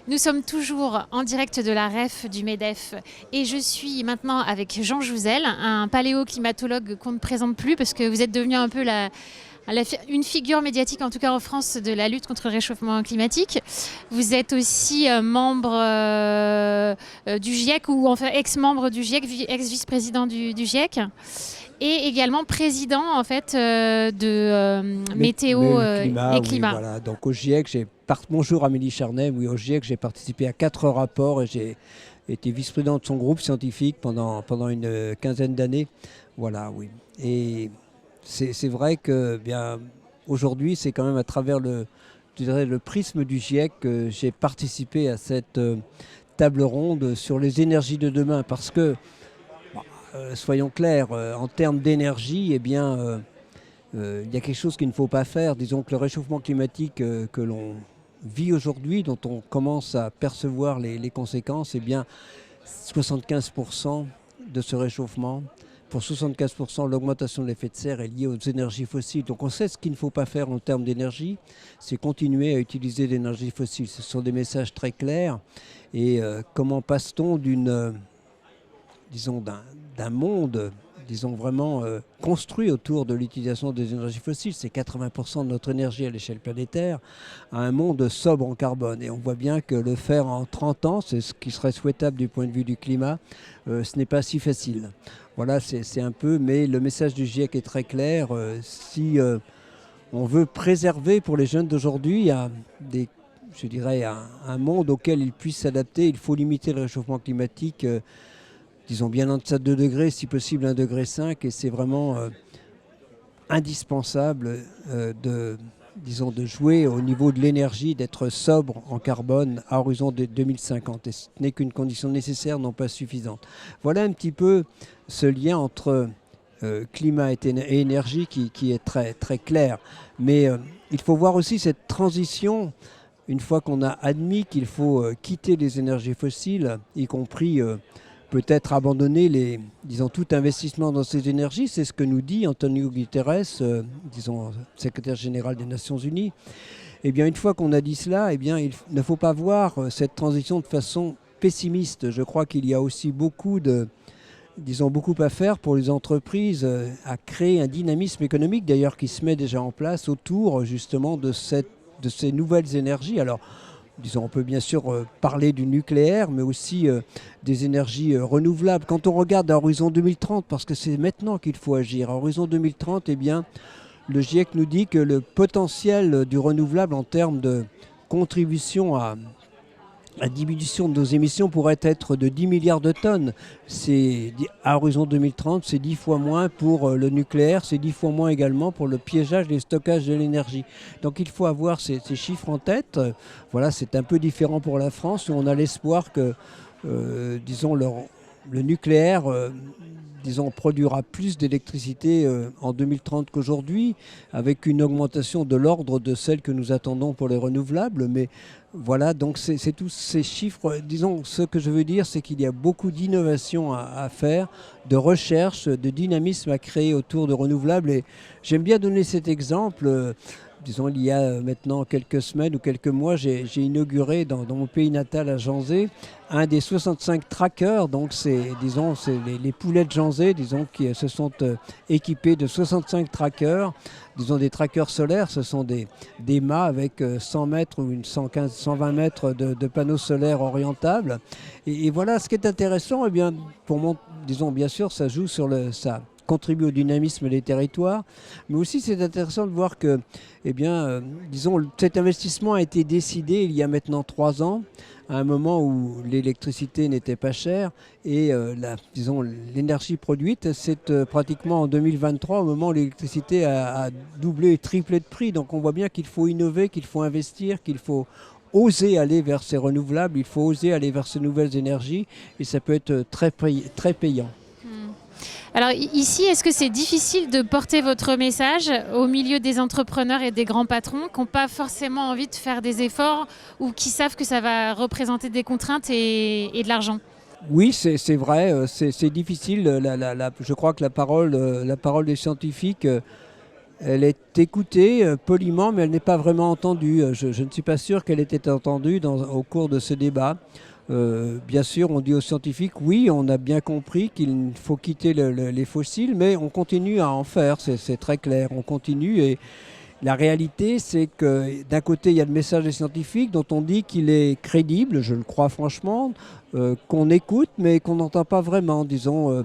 Nous sommes toujours en direct de la REF du MEDEF et je suis maintenant avec Jean Jouzel, un paléoclimatologue qu'on ne présente plus parce que vous êtes devenu un peu une figure médiatique, en tout cas en France, de la lutte contre le réchauffement climatique. Vous êtes aussi membre du GIEC, ou enfin ex-membre du GIEC, ex-vice-président du GIEC, et également président en fait de Météo et oui, Climat. voilà. Donc au GIEC, bonjour Amélie Charnet, oui, au GIEC, j'ai participé à 4 rapports et j'ai été vice-président de son groupe scientifique pendant une quinzaine d'années. Voilà, oui. Et c'est vrai que bien aujourd'hui, c'est quand même à travers je dirais, le prisme du GIEC que j'ai participé à cette table ronde sur les énergies de demain. Parce que, soyons clairs, en termes d'énergie, eh bien, il y a quelque chose qu'il ne faut pas faire. Disons que le réchauffement climatique que l'on vit aujourd'hui, dont on commence à percevoir les conséquences, eh bien, 75% de ce réchauffement, pour 75%, l'augmentation de l'effet de serre est liée aux énergies fossiles. Donc on sait ce qu'il ne faut pas faire en termes d'énergie, c'est continuer à utiliser l'énergie fossile. Ce sont des messages très clairs. Et comment passe-t-on d'un monde, disons vraiment construit autour de l'utilisation des énergies fossiles, c'est 80% de notre énergie à l'échelle planétaire, à un monde sobre en carbone. Et on voit bien que le faire en 30 ans, c'est ce qui serait souhaitable du point de vue du climat, ce n'est pas si facile. Voilà, c'est un peu, mais le message du GIEC est très clair. Si on veut préserver pour les jeunes d'aujourd'hui je dirais, un monde auquel ils puissent s'adapter, il faut limiter le réchauffement climatique, disons bien en deçà de 2 degrés, si possible 1,5 degré, et c'est vraiment indispensable de jouer au niveau de l'énergie, d'être sobre en carbone à horizon de 2050. Et ce n'est qu'une condition nécessaire, non pas suffisante. Voilà un petit peu ce lien entre climat et énergie qui est très, très clair. Mais il faut voir aussi cette transition, une fois qu'on a admis qu'il faut quitter les énergies fossiles, y compris peut-être abandonner tout investissement dans ces énergies. C'est ce que nous dit Antonio Guterres, secrétaire général des Nations Unies. Eh bien, une fois qu'on a dit cela, eh bien, il ne faut pas voir cette transition de façon pessimiste. Je crois qu'il y a aussi beaucoup à faire pour les entreprises, à créer un dynamisme économique, d'ailleurs, qui se met déjà en place autour, justement, de ces nouvelles énergies. Alors, on peut bien sûr parler du nucléaire, mais aussi des énergies renouvelables. Quand on regarde à horizon 2030, parce que c'est maintenant qu'il faut agir, à horizon 2030, eh bien, le GIEC nous dit que le potentiel du renouvelable en termes de contribution à diminution de nos émissions pourrait être de 10 milliards de tonnes. À horizon 2030, c'est 10 fois moins pour le nucléaire, c'est 10 fois moins également pour le piégeage et le stockage de l'énergie. Donc il faut avoir ces chiffres en tête. Voilà, c'est un peu différent pour la France, où on a l'espoir que, le nucléaire produira plus d'électricité en 2030 qu'aujourd'hui, avec une augmentation de l'ordre de celle que nous attendons pour les renouvelables. Mais voilà, donc c'est tous ces chiffres. Ce que je veux dire, c'est qu'il y a beaucoup d'innovation à faire, de recherche, de dynamisme à créer autour de renouvelables. Et j'aime bien donner cet exemple. Il y a maintenant quelques semaines ou quelques mois, j'ai inauguré dans mon pays natal à Janzé un des 65 trackers. Donc c'est les poulets de Janzé, qui se sont équipés de 65 trackers, des trackers solaires. Ce sont des mâts avec 100 mètres ou 115, 120 mètres de panneaux solaires orientables. Et voilà, ce qui est intéressant, eh bien, bien sûr, ça joue sur ça contribue au dynamisme des territoires, mais aussi c'est intéressant de voir que, cet investissement a été décidé il y a maintenant 3 ans, à un moment où l'électricité n'était pas chère, et l'énergie produite, c'est pratiquement en 2023, au moment où l'électricité a doublé et triplé de prix. Donc on voit bien qu'il faut innover, qu'il faut investir, qu'il faut oser aller vers ces renouvelables, il faut oser aller vers ces nouvelles énergies, et ça peut être très payant. Alors ici, est-ce que c'est difficile de porter votre message au milieu des entrepreneurs et des grands patrons qui n'ont pas forcément envie de faire des efforts ou qui savent que ça va représenter des contraintes et de l'argent ? Oui, c'est vrai, c'est difficile. Je crois que la parole des scientifiques Elle est écoutée poliment, mais elle n'est pas vraiment entendue. Je ne suis pas sûr qu'elle ait été entendue au cours de ce débat. Bien sûr, on dit aux scientifiques, oui, on a bien compris qu'il faut quitter les fossiles, mais on continue à en faire, c'est très clair. On continue et la réalité, c'est que d'un côté, il y a le message des scientifiques dont on dit qu'il est crédible, je le crois franchement, qu'on écoute, mais qu'on n'entend pas vraiment, disons.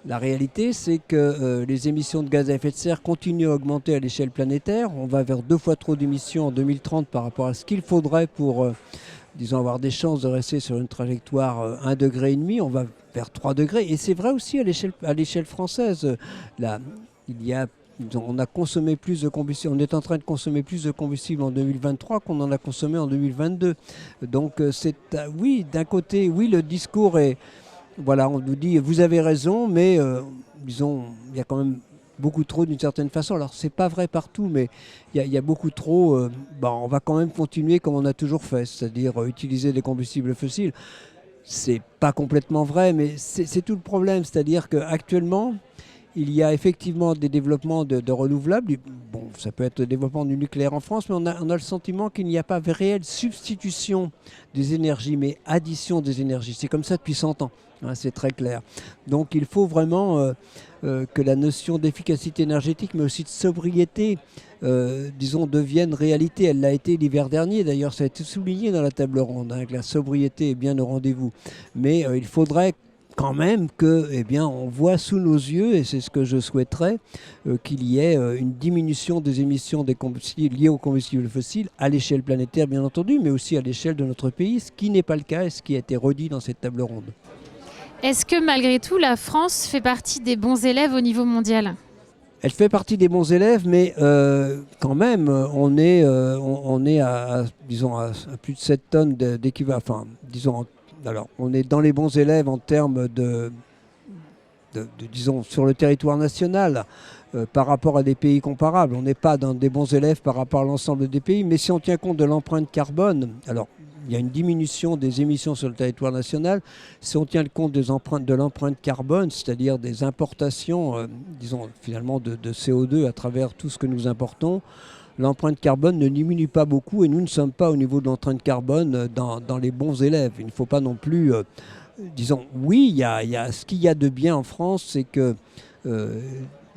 La réalité, c'est que les émissions de gaz à effet de serre continuent à augmenter à l'échelle planétaire. On va vers 2 fois trop d'émissions en 2030 par rapport à ce qu'il faudrait pour, disons, avoir des chances de rester sur une trajectoire 1,5 degré. On va vers 3 degrés. Et c'est vrai aussi à l'échelle française. Là, on a consommé plus de combustible. On est en train de consommer plus de combustible en 2023 qu'on en a consommé en 2022. Donc, oui, d'un côté, oui, le discours est... Voilà, on nous dit, vous avez raison, mais disons, il y a quand même beaucoup trop d'une certaine façon. Alors, c'est pas vrai partout, mais il y a beaucoup trop. On va quand même continuer comme on a toujours fait, c'est-à-dire utiliser des combustibles fossiles. C'est pas complètement vrai, mais c'est tout le problème. C'est-à-dire qu'actuellement, il y a effectivement des développements de renouvelables. Bon, ça peut être le développement du nucléaire en France, mais on a le sentiment qu'il n'y a pas de réelle substitution des énergies, mais addition des énergies. C'est comme ça depuis 100 ans, hein, c'est très clair. Donc il faut vraiment que la notion d'efficacité énergétique, mais aussi de sobriété, disons, devienne réalité. Elle l'a été l'hiver dernier, d'ailleurs ça a été souligné dans la table ronde, hein, que la sobriété est bien au rendez-vous. Mais il faudrait quand même que, eh bien, on voit sous nos yeux, et c'est ce que je souhaiterais, qu'il y ait une diminution des émissions des combustibles liées aux combustibles fossiles à l'échelle planétaire, bien entendu, mais aussi à l'échelle de notre pays, ce qui n'est pas le cas et ce qui a été redit dans cette table ronde. Est-ce que malgré tout, la France fait partie des bons élèves au niveau mondial ? Elle fait partie des bons élèves, mais quand même, on est disons, à plus de 7 tonnes d'équivalent, enfin, disons, alors, on est dans les bons élèves en termes disons, sur le territoire national par rapport à des pays comparables. On n'est pas dans des bons élèves par rapport à l'ensemble des pays, mais si on tient compte de l'empreinte carbone, alors il y a une diminution des émissions sur le territoire national. Si on tient compte de l'empreinte carbone, c'est-à-dire des importations, disons, finalement, de CO2 à travers tout ce que nous importons, l'empreinte carbone ne diminue pas beaucoup et nous ne sommes pas au niveau de l'empreinte carbone dans les bons élèves. Il ne faut pas non plus, disons, oui, ce qu'il y a de bien en France, c'est que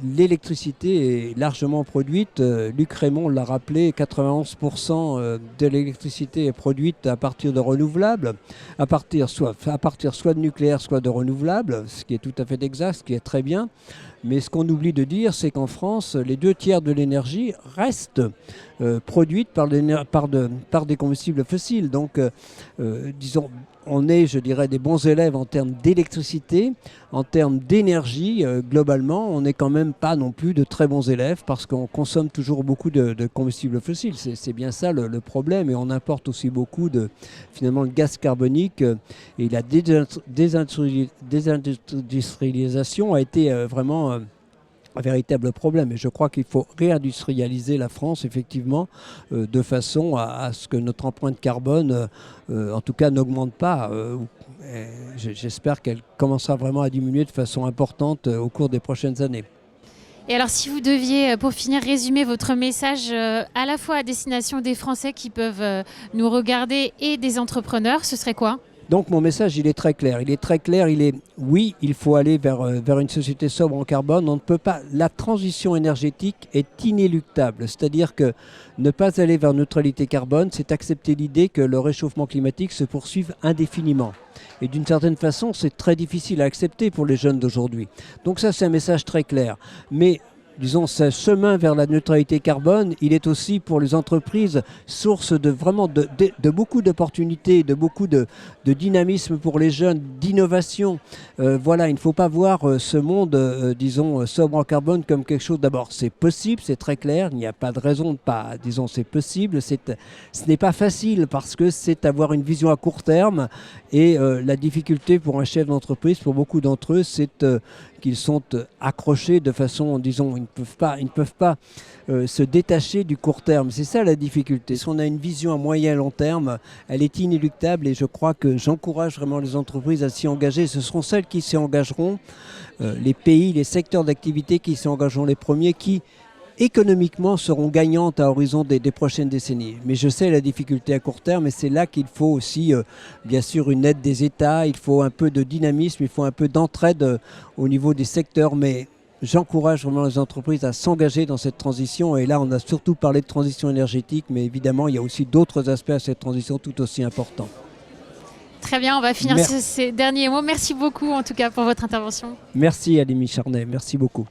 l'électricité est largement produite. Luc Rémond l'a rappelé, 91% de l'électricité est produite à partir de renouvelables, à partir soit de nucléaire, soit de renouvelables, ce qui est tout à fait exact, ce qui est très bien. Mais ce qu'on oublie de dire, c'est qu'en France, les 2/3 de l'énergie restent produites par des combustibles fossiles. Donc, disons, on est, je dirais, des bons élèves en termes d'électricité, en termes d'énergie. Globalement, on n'est quand même pas non plus de très bons élèves parce qu'on consomme toujours beaucoup de combustibles fossiles. C'est bien ça le problème. Et on importe aussi beaucoup finalement, le gaz carbonique. Et la désindustrialisation a été vraiment un véritable problème. Et je crois qu'il faut réindustrialiser la France, effectivement, de façon à ce que notre empreinte carbone, en tout cas, n'augmente pas. J'espère qu'elle commencera vraiment à diminuer de façon importante au cours des prochaines années. Et alors, si vous deviez, pour finir, résumer votre message à la fois à destination des Français qui peuvent nous regarder et des entrepreneurs, ce serait quoi ? Donc mon message, il est très clair. Oui, il faut aller vers une société sobre en carbone. On ne peut pas. La transition énergétique est inéluctable. C'est-à-dire que ne pas aller vers neutralité carbone, c'est accepter l'idée que le réchauffement climatique se poursuive indéfiniment. Et d'une certaine façon, c'est très difficile à accepter pour les jeunes d'aujourd'hui. Donc ça, c'est un message très clair. Mais disons, ce chemin vers la neutralité carbone, il est aussi pour les entreprises source de beaucoup d'opportunités, de beaucoup de dynamisme pour les jeunes, d'innovation. Voilà, il ne faut pas voir ce monde, disons, sobre en carbone comme quelque chose. D'abord, c'est possible, c'est très clair, il n'y a pas de raison de pas, disons, c'est possible. Ce n'est pas facile parce que c'est avoir une vision à court terme et la difficulté pour un chef d'entreprise, pour beaucoup d'entre eux, c'est qu'ils sont accrochés de façon, disons, ils ne peuvent pas se détacher du court terme. C'est ça la difficulté. Si on a une vision à moyen et long terme, elle est inéluctable et je crois que j'encourage vraiment les entreprises à s'y engager. Ce seront celles qui s'y engageront, les pays, les secteurs d'activité qui s'y engageront les premiers, qui économiquement seront gagnantes à horizon des prochaines décennies. Mais je sais la difficulté à court terme et c'est là qu'il faut aussi bien sûr une aide des États, il faut un peu de dynamisme, il faut un peu d'entraide au niveau des secteurs. Mais j'encourage vraiment les entreprises à s'engager dans cette transition. Et là, on a surtout parlé de transition énergétique, mais évidemment, il y a aussi d'autres aspects à cette transition tout aussi importants. Très bien, on va finir ces derniers mots. Merci beaucoup en tout cas pour votre intervention. Merci Alémie Charnet, merci beaucoup.